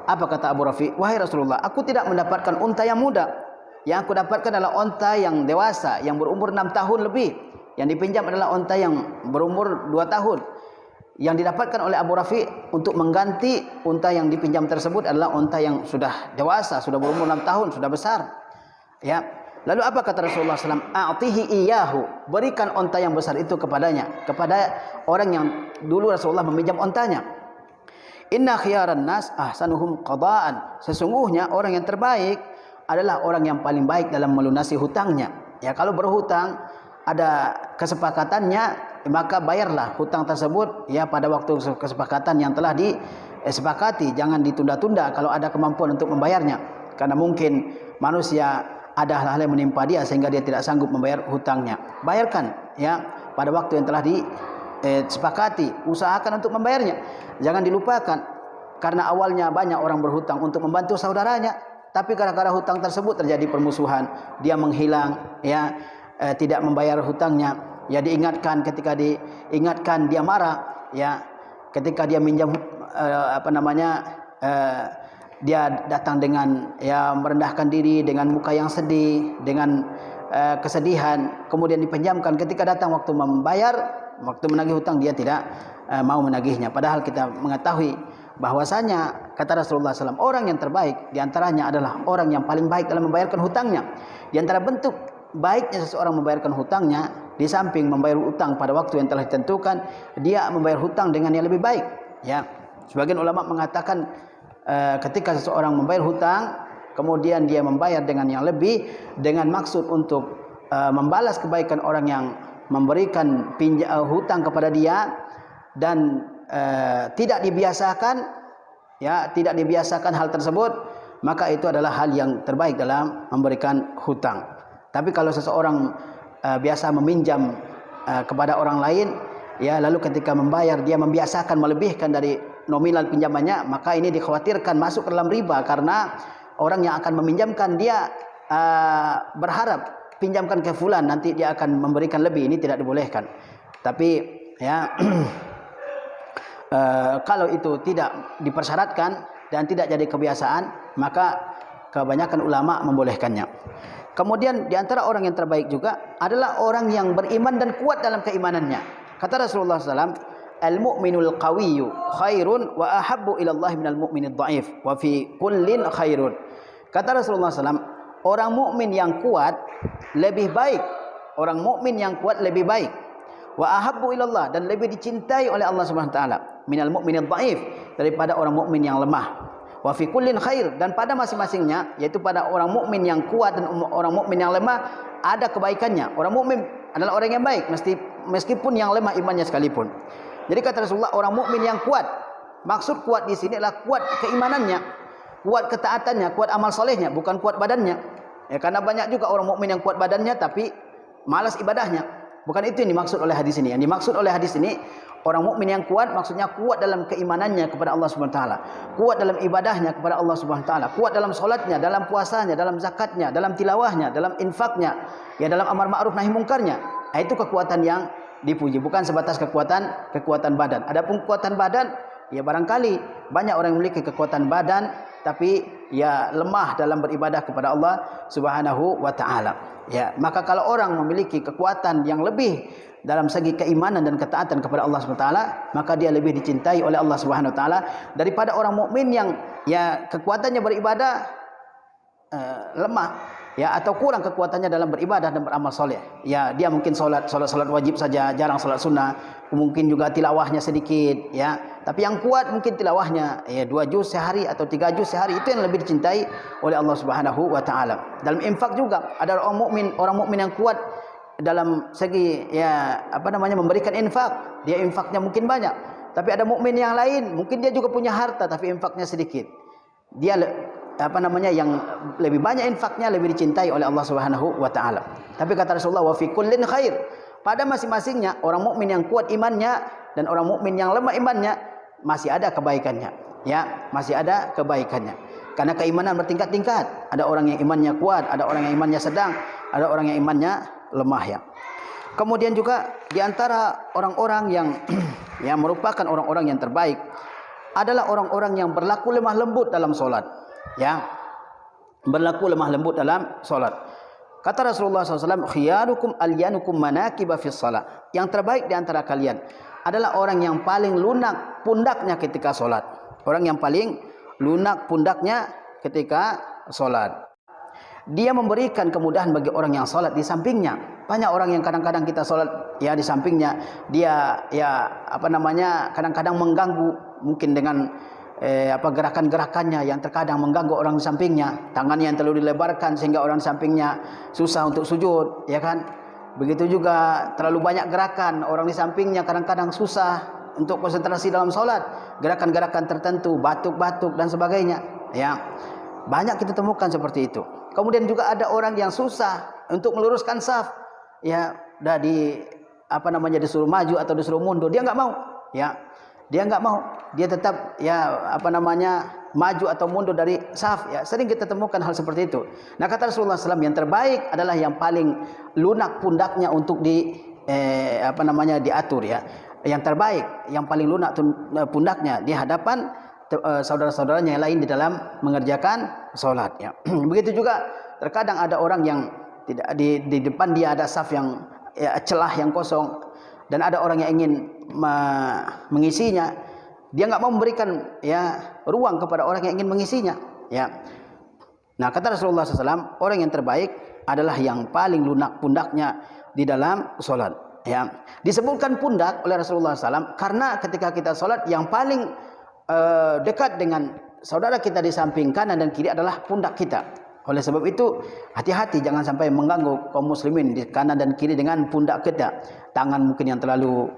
Apa kata Abu Rafi'? Wahai Rasulullah, aku tidak mendapatkan unta yang muda. Yang aku dapatkan adalah unta yang dewasa, yang berumur 6 tahun lebih. Yang dipinjam adalah unta yang berumur 2 tahun. Yang didapatkan oleh Abu Rafi' untuk mengganti unta yang dipinjam tersebut adalah unta yang sudah dewasa, sudah berumur 6 tahun, sudah besar. Ya. Lalu apa kata Rasulullah SAW? A'tihi iyahu, berikan unta yang besar itu kepadanya, kepada orang yang dulu Rasulullah meminjam untanya. Inna khiyaran nas ahsanuhum qadaan, sesungguhnya orang yang terbaik adalah orang yang paling baik dalam melunasi hutangnya. Ya, kalau berhutang ada kesepakatannya, maka bayarlah hutang tersebut ya pada waktu kesepakatan yang telah disepakati, jangan ditunda-tunda kalau ada kemampuan untuk membayarnya. Karena mungkin manusia ada hal-hal yang menimpa dia sehingga dia tidak sanggup membayar hutangnya. Bayarkan ya pada waktu yang telah disepakati, usahakan untuk membayarnya. Jangan dilupakan, karena awalnya banyak orang berhutang untuk membantu saudaranya, tapi gara-gara hutang tersebut terjadi permusuhan, dia menghilang, ya, tidak membayar hutangnya. Ya, diingatkan, ketika diingatkan dia marah, ya, ketika dia minjam dia datang dengan ya merendahkan diri, dengan muka yang sedih, dengan kesedihan, kemudian dipinjamkan. Ketika datang waktu membayar, waktu menagih hutang dia tidak mau menagihnya. Padahal kita mengetahui bahwasanya kata Rasulullah SAW, orang yang terbaik diantaranya adalah orang yang paling baik dalam membayarkan hutangnya. Di antara bentuk baiknya seseorang membayarkan hutangnya, di samping membayar hutang pada waktu yang telah ditentukan, dia membayar hutang dengan yang lebih baik. Ya, sebagian ulama mengatakan ketika seseorang membayar hutang, kemudian dia membayar dengan yang lebih, dengan maksud untuk membalas kebaikan orang yang memberikan hutang kepada dia, dan tidak dibiasakan, ya, tidak dibiasakan hal tersebut, maka itu adalah hal yang terbaik dalam memberikan hutang. Tapi kalau seseorang biasa meminjam kepada orang lain, ya, lalu ketika membayar dia membiasakan melebihkan dari nominal pinjamannya, maka ini dikhawatirkan masuk ke dalam riba, karena orang yang akan meminjamkan dia berharap pinjamkan ke fulan, nanti dia akan memberikan lebih. Ini tidak dibolehkan. Tapi ya kalau itu tidak dipersyaratkan dan tidak jadi kebiasaan, maka kebanyakan ulama membolehkannya. Kemudian di antara orang yang terbaik juga adalah orang yang beriman dan kuat dalam keimanannya. Kata Rasulullah SAW, al-mu'minul qawiyyu khairun wa ahabbu ilallah minal mu'minid dha'if wa fi kullin khairun. Kata Rasulullah SAW, orang mukmin yang kuat lebih baik, orang mukmin yang kuat lebih baik, wa ahabbu ilallah, dan lebih dicintai oleh Allah Subhanahu wa taala, minal mu'minid dhaif, daripada orang mukmin yang lemah. Wa fi kullin khair, dan pada masing-masingnya, yaitu pada orang mukmin yang kuat dan orang mukmin yang lemah, ada kebaikannya. Orang mukmin adalah orang yang baik meskipun yang lemah imannya sekalipun. Jadi kata Rasulullah, orang mukmin yang kuat, maksud kuat di sini adalah kuat keimanannya, kuat ketaatannya, kuat amal solehnya, bukan kuat badannya. Ya, karena banyak juga orang mukmin yang kuat badannya tapi malas ibadahnya. Bukan itu yang dimaksud oleh hadis ini. Yang dimaksud oleh hadis ini, orang mukmin yang kuat maksudnya kuat dalam keimanannya kepada Allah Subhanahu wa taala, kuat dalam ibadahnya kepada Allah Subhanahu wa taala, kuat dalam salatnya, dalam puasanya, dalam zakatnya, dalam tilawahnya, dalam infaknya, ya, dalam amar ma'ruf nahi mungkarnya. Itu kekuatan yang dipuji, bukan sebatas kekuatan badan. Adapun kekuatan badan, ya barangkali banyak orang yang memiliki kekuatan badan tapi ya lemah dalam beribadah kepada Allah Subhanahu wa taala. Ya, maka kalau orang memiliki kekuatan yang lebih dalam segi keimanan dan ketaatan kepada Allah Subhanahu wa taala, maka dia lebih dicintai oleh Allah Subhanahu wa taala daripada orang mukmin yang ya kekuatannya beribadah lemah, ya, atau kurang kekuatannya dalam beribadah dan beramal soleh. Ya, dia mungkin salat wajib saja, jarang salat sunnah, mungkin juga tilawahnya sedikit, ya. Tapi yang kuat mungkin tilawahnya ya 2 juz sehari atau 3 juz sehari, itu yang lebih dicintai oleh Allah Subhanahu wa taala. Dalam infak juga ada orang mukmin yang kuat dalam segi memberikan infak. Dia infaknya mungkin banyak. Tapi ada mukmin yang lain, mungkin dia juga punya harta tapi infaknya sedikit. Dia yang lebih banyak infaknya lebih dicintai oleh Allah Subhanahu wa taala. Tapi kata Rasulullah, wa fi kullin khair. Pada masing-masingnya, orang mukmin yang kuat imannya dan orang mukmin yang lemah imannya masih ada kebaikannya. Ya, masih ada kebaikannya. Karena keimanan bertingkat-tingkat. Ada orang yang imannya kuat, ada orang yang imannya sedang, ada orang yang imannya lemah, ya. Kemudian juga di antara orang-orang yang yang merupakan orang-orang yang terbaik adalah orang-orang yang berlaku lemah lembut dalam salat. Ya, berlaku lemah lembut dalam salat. Kata Rasulullah SAW, khiyarukum alyanukum manakiba fis salat. Yang terbaik di antara kalian adalah orang yang paling lunak pundaknya ketika salat. Orang yang paling lunak pundaknya ketika salat. Dia memberikan kemudahan bagi orang yang salat di sampingnya. Banyak orang yang kadang-kadang kita salat ya di sampingnya, dia kadang-kadang mengganggu, mungkin dengan gerakan-gerakannya yang terkadang mengganggu orang di sampingnya, tangannya yang terlalu dilebarkan sehingga orang di sampingnya susah untuk sujud, ya kan? Begitu juga terlalu banyak gerakan, orang di sampingnya kadang-kadang susah untuk konsentrasi dalam salat, gerakan-gerakan tertentu, batuk-batuk dan sebagainya, ya. Banyak kita temukan seperti itu. Kemudian juga ada orang yang susah untuk meluruskan saf, ya, dah disuruh maju atau disuruh mundur, dia enggak mau, ya. Dia enggak mau, dia tetap maju atau mundur dari saf, ya. Sering kita temukan hal seperti itu. Nah, kata Rasulullah SAW, yang terbaik adalah yang paling lunak pundaknya untuk diatur, ya. Yang terbaik, yang paling lunak pundaknya di hadapan saudara-saudaranya yang lain di dalam mengerjakan salat, ya. Begitu juga terkadang ada orang yang tidak di depan dia ada saf yang celah yang kosong, dan ada orang yang ingin mengisinya, dia nggak mau memberikan ya ruang kepada orang yang ingin mengisinya. Ya. Nah, kata Rasulullah SAW, orang yang terbaik adalah yang paling lunak pundaknya di dalam solat. Ya. Disebutkan pundak oleh Rasulullah SAW karena ketika kita solat yang paling dekat dengan saudara kita di samping kanan dan kiri adalah pundak kita. Oleh sebab itu hati-hati jangan sampai mengganggu kaum muslimin di kanan dan kiri dengan pundak kita. Tangan mungkin yang terlalu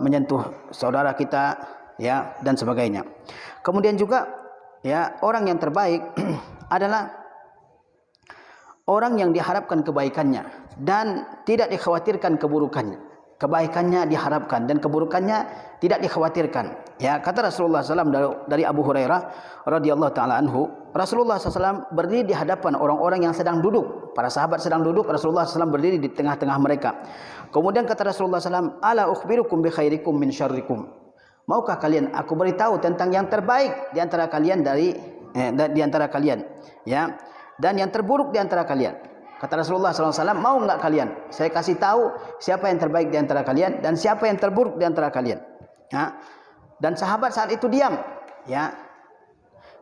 menyentuh saudara kita ya dan sebagainya. Kemudian juga ya orang yang terbaik adalah orang yang diharapkan kebaikannya dan tidak dikhawatirkan keburukannya. Kebaikannya diharapkan dan keburukannya tidak dikhawatirkan. Ya, kata Rasulullah SAW dari Abu Hurairah radhiyallahu taala anhu, Rasulullah SAW berdiri di hadapan orang-orang yang sedang duduk. Para sahabat sedang duduk, Rasulullah SAW berdiri di tengah-tengah mereka. Kemudian kata Rasulullah SAW, "Ala ukhbirukum bi khairikum min syarrikum." Maukah kalian aku beritahu tentang yang terbaik di antara kalian di antara kalian, ya, dan yang terburuk di antara kalian. Kata Rasulullah SAW, mau enggak kalian saya kasih tahu siapa yang terbaik di antara kalian dan siapa yang terburuk di antara kalian? Ya. Dan sahabat saat itu diam, ya.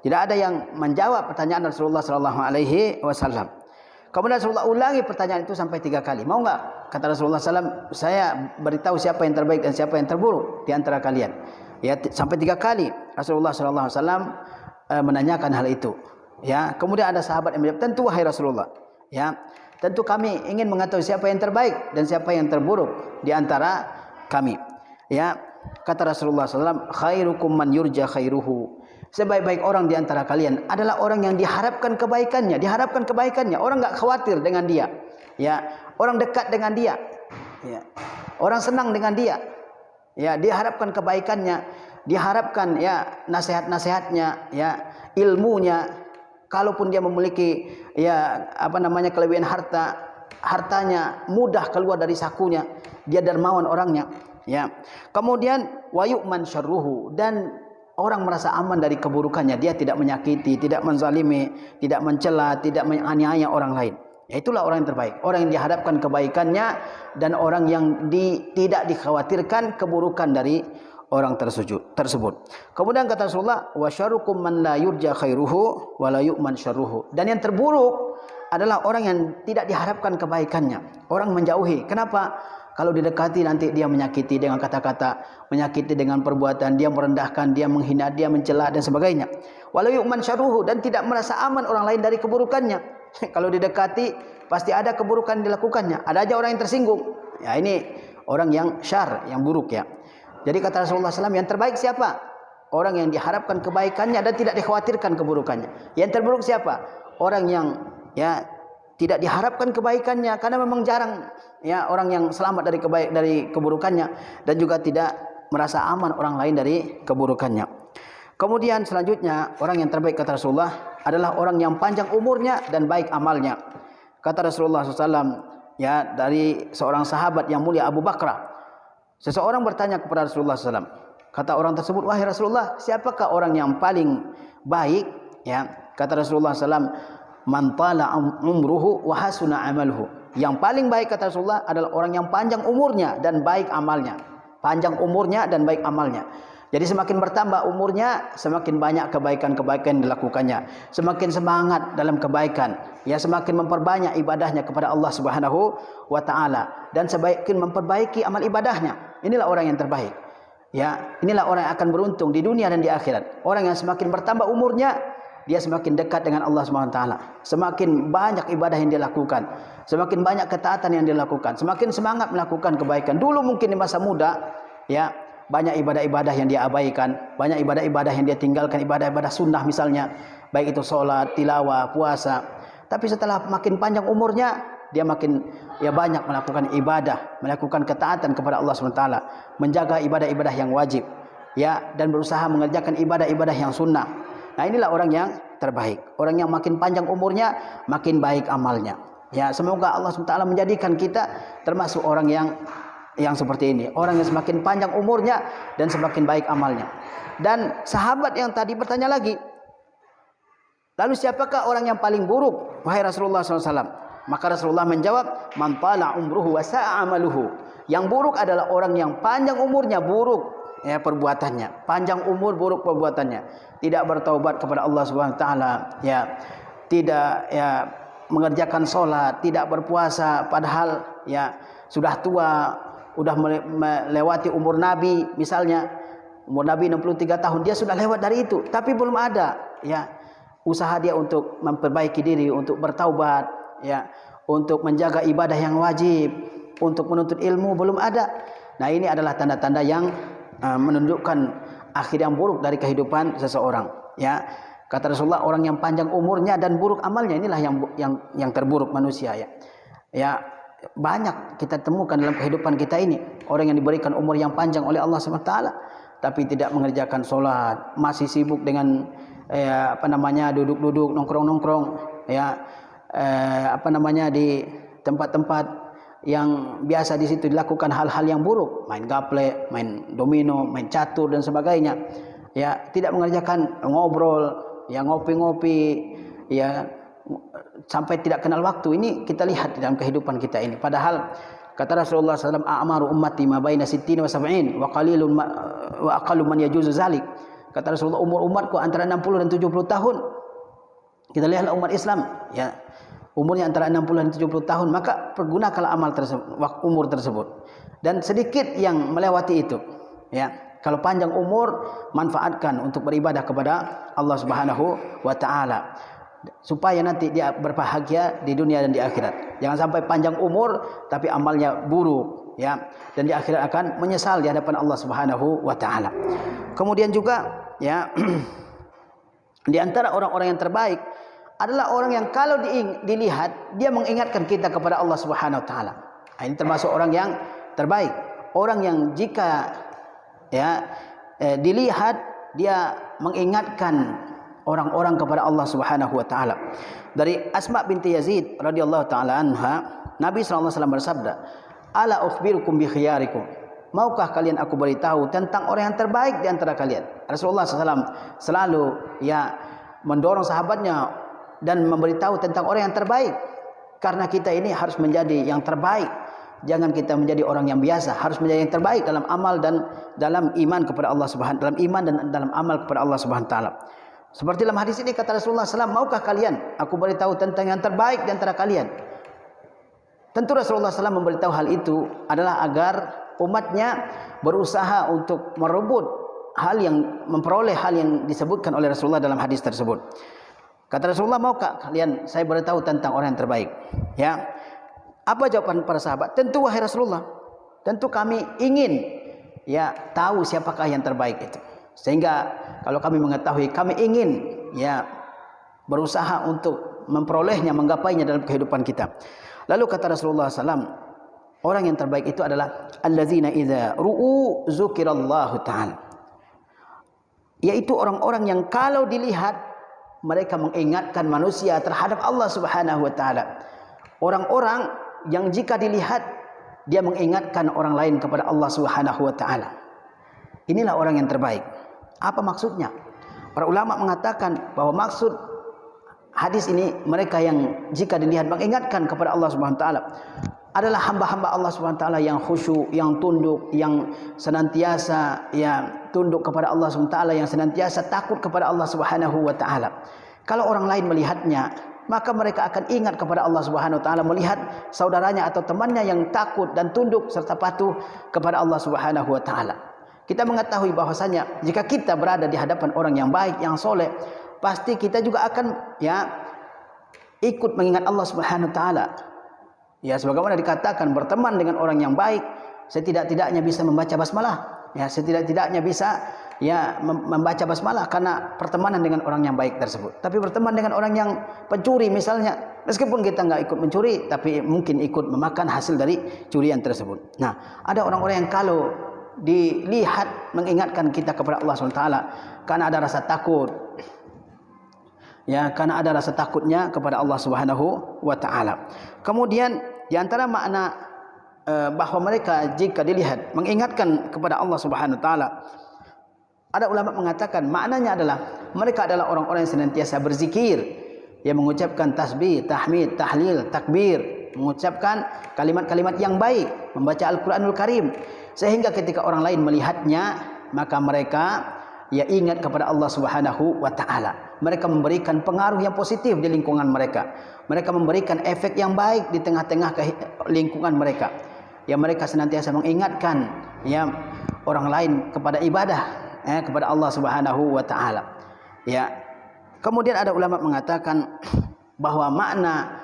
Tidak ada yang menjawab pertanyaan Rasulullah SAW. Kemudian Rasulullah ulangi pertanyaan itu sampai 3 kali. Mau enggak? Kata Rasulullah SAW, saya beritahu siapa yang terbaik dan siapa yang terburuk di antara kalian. Ya, sampai 3 kali Rasulullah SAW menanyakan hal itu. Ya, kemudian ada sahabat yang menjawab, tentu wahai Rasulullah. Ya, tentu kami ingin mengetahui siapa yang terbaik dan siapa yang terburuk di antara kami. Ya, kata Rasulullah SAW, khairukum man yurja khairuhu. Sebaik-baik orang di antara kalian adalah orang yang diharapkan kebaikannya, Orang enggak khawatir dengan dia. Ya, orang dekat dengan dia. Ya. Orang senang dengan dia. Ya, diharapkan kebaikannya, diharapkan ya nasihat-nasihatnya, ya, ilmunya. Kalaupun dia memiliki kelebihan hartanya mudah keluar dari sakunya, dia dermawan orangnya, ya. Kemudian wa yu'man syarruhu, dan orang merasa aman dari keburukannya, dia tidak menyakiti, tidak menzalimi, tidak mencela, tidak menganiaya orang lain. Ya, itulah orang yang terbaik, orang yang diharapkan kebaikannya dan orang yang tidak dikhawatirkan keburukan dari orang tersebut. Kemudian kata Rasulullah, wa syarrukum man la yurja khairuhu wa la yu'man syarruhu. Dan yang terburuk adalah orang yang tidak diharapkan kebaikannya. Orang menjauhi. Kenapa? Kalau didekati nanti dia menyakiti dengan kata-kata, menyakiti dengan perbuatan, dia merendahkan, dia menghina, dia mencela dan sebagainya. Wa la yu'man syarruhu, dan tidak merasa aman orang lain dari keburukannya. Kalau didekati pasti ada keburukan yang dilakukannya. Ada aja orang yang tersinggung. Ya, ini orang yang syar, yang buruk, ya. Jadi kata Rasulullah SAW, yang terbaik siapa? Orang yang diharapkan kebaikannya dan tidak dikhawatirkan keburukannya. Yang terburuk siapa? Orang yang ya tidak diharapkan kebaikannya karena memang jarang ya orang yang selamat dari keburukannya dan juga tidak merasa aman orang lain dari keburukannya. Kemudian selanjutnya orang yang terbaik kata Rasulullah adalah orang yang panjang umurnya dan baik amalnya. Kata Rasulullah SAW ya dari seorang sahabat yang mulia Abu Bakar. Seseorang bertanya kepada Rasulullah SAW. Kata orang tersebut, wahai Rasulullah, siapakah orang yang paling baik? Ya, kata Rasulullah SAW, man tala umruhu wa hasuna amaluhu. Yang paling baik kata Rasulullah adalah orang yang panjang umurnya dan baik amalnya. Panjang umurnya dan baik amalnya. Jadi semakin bertambah umurnya, semakin banyak kebaikan-kebaikan yang dilakukannya. Semakin semangat dalam kebaikan. Ya, semakin memperbanyak ibadahnya kepada Allah Subhanahu wa taala dan semakin memperbaiki amal ibadahnya. Inilah orang yang terbaik. Ya, inilah orang yang akan beruntung di dunia dan di akhirat. Orang yang semakin bertambah umurnya, dia semakin dekat dengan Allah Subhanahu wa taala. Semakin banyak ibadah yang dia lakukan, semakin banyak ketaatan yang dia lakukan, semakin semangat melakukan kebaikan. Dulu mungkin di masa muda, ya, banyak ibadah-ibadah yang dia abaikan, banyak ibadah-ibadah yang dia tinggalkan, ibadah-ibadah sunnah misalnya, baik itu sholat, tilawah, puasa. Tapi setelah makin panjang umurnya, dia makin banyak melakukan ibadah, melakukan ketaatan kepada Allah SWT, menjaga ibadah-ibadah yang wajib, ya, dan berusaha mengerjakan ibadah-ibadah yang sunnah. Nah, inilah orang yang terbaik. Orang yang makin panjang umurnya, makin baik amalnya. Ya, semoga Allah SWT menjadikan kita termasuk orang yang seperti ini, orang yang semakin panjang umurnya dan semakin baik amalnya. Dan sahabat yang tadi bertanya lagi, lalu siapakah orang yang paling buruk, wahai Rasulullah SAW? Maka Rasulullah menjawab, man tala umruhu wa sa'a amaluhu. Yang buruk adalah orang yang panjang umurnya, buruk ya perbuatannya. Panjang umur, buruk perbuatannya. Tidak bertaubat kepada Allah Subhanahu wa taala, ya. Tidak ya mengerjakan sholat, tidak berpuasa padahal ya sudah tua, sudah melewati umur Nabi misalnya. Umur Nabi 63 tahun, dia sudah lewat dari itu, tapi belum ada ya usaha dia untuk memperbaiki diri, untuk bertaubat, ya, untuk menjaga ibadah yang wajib, untuk menuntut ilmu, belum ada. Nah, ini adalah tanda-tanda yang menunjukkan akhir yang buruk dari kehidupan seseorang, ya. Kata Rasulullah, orang yang panjang umurnya dan buruk amalnya, inilah yang terburuk manusia, ya. Ya, banyak kita temukan dalam kehidupan kita ini orang yang diberikan umur yang panjang oleh Allah SWT, tapi tidak mengerjakan sholat, masih sibuk dengan duduk-duduk, nongkrong-nongkrong, ya, di tempat-tempat yang biasa di situ dilakukan hal-hal yang buruk, main gaple, main domino, main catur dan sebagainya, ya, tidak mengerjakan ngobrol, ya, ngopi-ngopi, ya, sampai tidak kenal waktu. Ini kita lihat dalam kehidupan kita ini. Padahal kata Rasulullah SAW, a'maru ummati ma baina 60 wa 70 wa qalilun wa aqallu man yajuzu zalik. Kata Rasulullah, umur umatku antara 60 dan 70 tahun. Kita lihatlah umat Islam, ya, umurnya antara 60 dan 70 tahun, maka pergunakanlah amal tersebut, umur tersebut. Dan sedikit yang melewati itu, ya. Kalau panjang umur, manfaatkan untuk beribadah kepada Allah Subhanahu wa taala, supaya nanti dia berbahagia di dunia dan di akhirat. Jangan sampai panjang umur tapi amalnya buruk, ya, dan di akhirat akan menyesal di hadapan Allah Subhanahu wa taala. Kemudian juga, ya, di antara orang-orang yang terbaik adalah orang yang kalau dilihat dia mengingatkan kita kepada Allah Subhanahu wa taala. Ini termasuk orang yang terbaik. Orang yang jika, ya, dilihat dia mengingatkan orang-orang kepada Allah Subhanahu wa taala. Dari Asma binti Yazid radhiyallahu taala anha, Nabi sallallahu alaihi wasallam bersabda, "Ala ukhbirukum bi khiyarikum?" Maukah kalian aku beritahu tentang orang yang terbaik di antara kalian? Rasulullah SAW selalu, ya, mendorong sahabatnya dan memberitahu tentang orang yang terbaik, karena kita ini harus menjadi yang terbaik. Jangan kita menjadi orang yang biasa, harus menjadi yang terbaik dalam amal dan dalam iman kepada Allah Subhanahu, dalam iman dan dalam amal kepada Allah Subhanahu wa taala. Seperti dalam hadis ini kata Rasulullah SAW, maukah kalian aku beritahu tentang yang terbaik di antara kalian? Tentu Rasulullah SAW memberitahu hal itu adalah agar umatnya berusaha untuk merebut memperoleh hal yang disebutkan oleh Rasulullah dalam hadis tersebut. Kata Rasulullah, maukah kalian saya beritahu tentang orang yang terbaik? Ya. Apa jawaban para sahabat? Tentu wahai Rasulullah, tentu kami ingin, ya, tahu siapakah yang terbaik itu. Sehingga kalau kami mengetahui, kami ingin, ya, berusaha untuk memperolehnya, menggapainya dalam kehidupan kita. Lalu kata Rasulullah SAW, orang yang terbaik itu adalah allazina idza ru'u zukirallahu ta'ala, yaitu orang-orang yang kalau dilihat mereka mengingatkan manusia terhadap Allah Subhanahu wa taala. Orang-orang yang jika dilihat dia mengingatkan orang lain kepada Allah Subhanahu wa taala. Inilah orang yang terbaik. Apa maksudnya? Para ulama mengatakan bahwa maksud hadis ini mereka yang jika dilihat mengingatkan kepada Allah Subhanahu wa taala adalah hamba-hamba Allah Subhanahu wa taala yang khusyuk, yang tunduk, yang senantiasa, ya, tunduk kepada Allah Subhanahu wa taala, yang senantiasa takut kepada Allah Subhanahu wa taala. Kalau orang lain melihatnya, maka mereka akan ingat kepada Allah Subhanahu wa taala, melihat saudaranya atau temannya yang takut dan tunduk serta patuh kepada Allah Subhanahu wa taala. Kita mengetahui bahwasanya jika kita berada di hadapan orang yang baik, yang soleh, pasti kita juga akan, ya, ikut mengingat Allah Subhanahu wa taala. Ya, sebagaimana dikatakan, berteman dengan orang yang baik setidak-tidaknya bisa membaca basmalah. Ya, setidak-tidaknya bisa, ya, membaca basmalah karena pertemanan dengan orang yang baik tersebut. Tapi berteman dengan orang yang pencuri misalnya, meskipun kita nggak ikut mencuri, tapi mungkin ikut memakan hasil dari curian tersebut. Nah, ada orang-orang yang kalau dilihat mengingatkan kita kepada Allah SWT karena ada rasa takut, ya, karena ada rasa takutnya kepada Allah Subhanahu wa taala. Kemudian di antara makna bahwa mereka jika dilihat mengingatkan kepada Allah Subhanahu wa taala, ada ulama mengatakan maknanya adalah mereka adalah orang-orang yang senantiasa berzikir, yang mengucapkan tasbih, tahmid, tahlil, takbir, mengucapkan kalimat-kalimat yang baik, membaca Al-Quranul Karim, sehingga ketika orang lain melihatnya, maka mereka ya ingat kepada Allah Subhanahu wa taala. Mereka memberikan pengaruh yang positif di lingkungan mereka. Mereka memberikan efek yang baik di tengah-tengah lingkungan mereka. Ya, mereka senantiasa mengingatkan ya orang lain kepada ibadah kepada Allah Subhanahu wa taala. Ya. Kemudian ada ulama mengatakan bahwa makna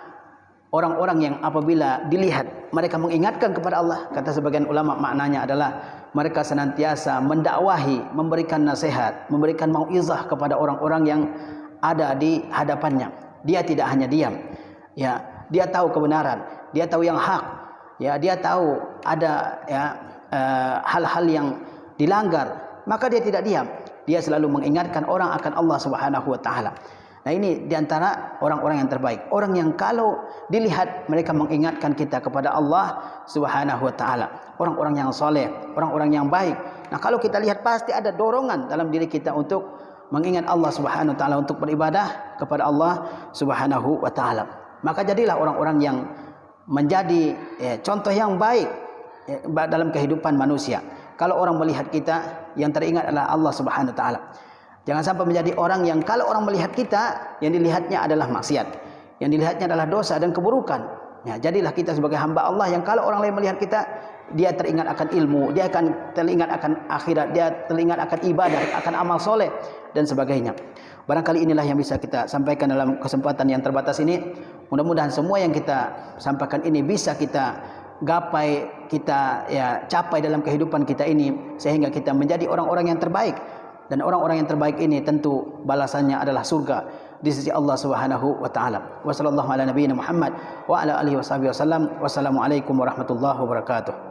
orang-orang yang apabila dilihat mereka mengingatkan kepada Allah, kata sebagian ulama maknanya adalah mereka senantiasa mendakwahi, memberikan nasihat, memberikan mauizah kepada orang-orang yang ada di hadapannya. Dia tidak hanya diam. Ya, dia tahu kebenaran, dia tahu yang hak. Ya, dia tahu ada hal-hal yang dilanggar, maka dia tidak diam. Dia selalu mengingatkan orang akan Allah Subhanahu wa taala. Nah, ini diantara orang-orang yang terbaik. Orang yang kalau dilihat mereka mengingatkan kita kepada Allah Subhanahu wa taala. Orang-orang yang soleh, orang-orang yang baik. Nah, kalau kita lihat pasti ada dorongan dalam diri kita untuk mengingat Allah Subhanahu wa taala, untuk beribadah kepada Allah Subhanahu wa taala. Maka jadilah orang-orang yang menjadi contoh yang baik dalam kehidupan manusia. Kalau orang melihat kita, yang teringat adalah Allah Subhanahu wa taala. Jangan sampai menjadi orang yang kalau orang melihat kita, yang dilihatnya adalah maksiat, yang dilihatnya adalah dosa dan keburukan. Ya, jadilah kita sebagai hamba Allah yang kalau orang lain melihat kita, dia teringat akan ilmu, dia akan teringat akan akhirat, dia teringat akan ibadah, akan amal soleh dan sebagainya. Barangkali inilah yang bisa kita sampaikan dalam kesempatan yang terbatas ini. Mudah-mudahan semua yang kita sampaikan ini bisa kita gapai, kita capai dalam kehidupan kita ini, sehingga kita menjadi orang-orang yang terbaik. Dan orang-orang yang terbaik ini tentu balasannya adalah surga di sisi Allah Subhanahu wa taala. Wassallallahu ala nabiyina Muhammad wa ala alihi washabihi wasallam. Wassalamualaikum warahmatullahi wabarakatuh.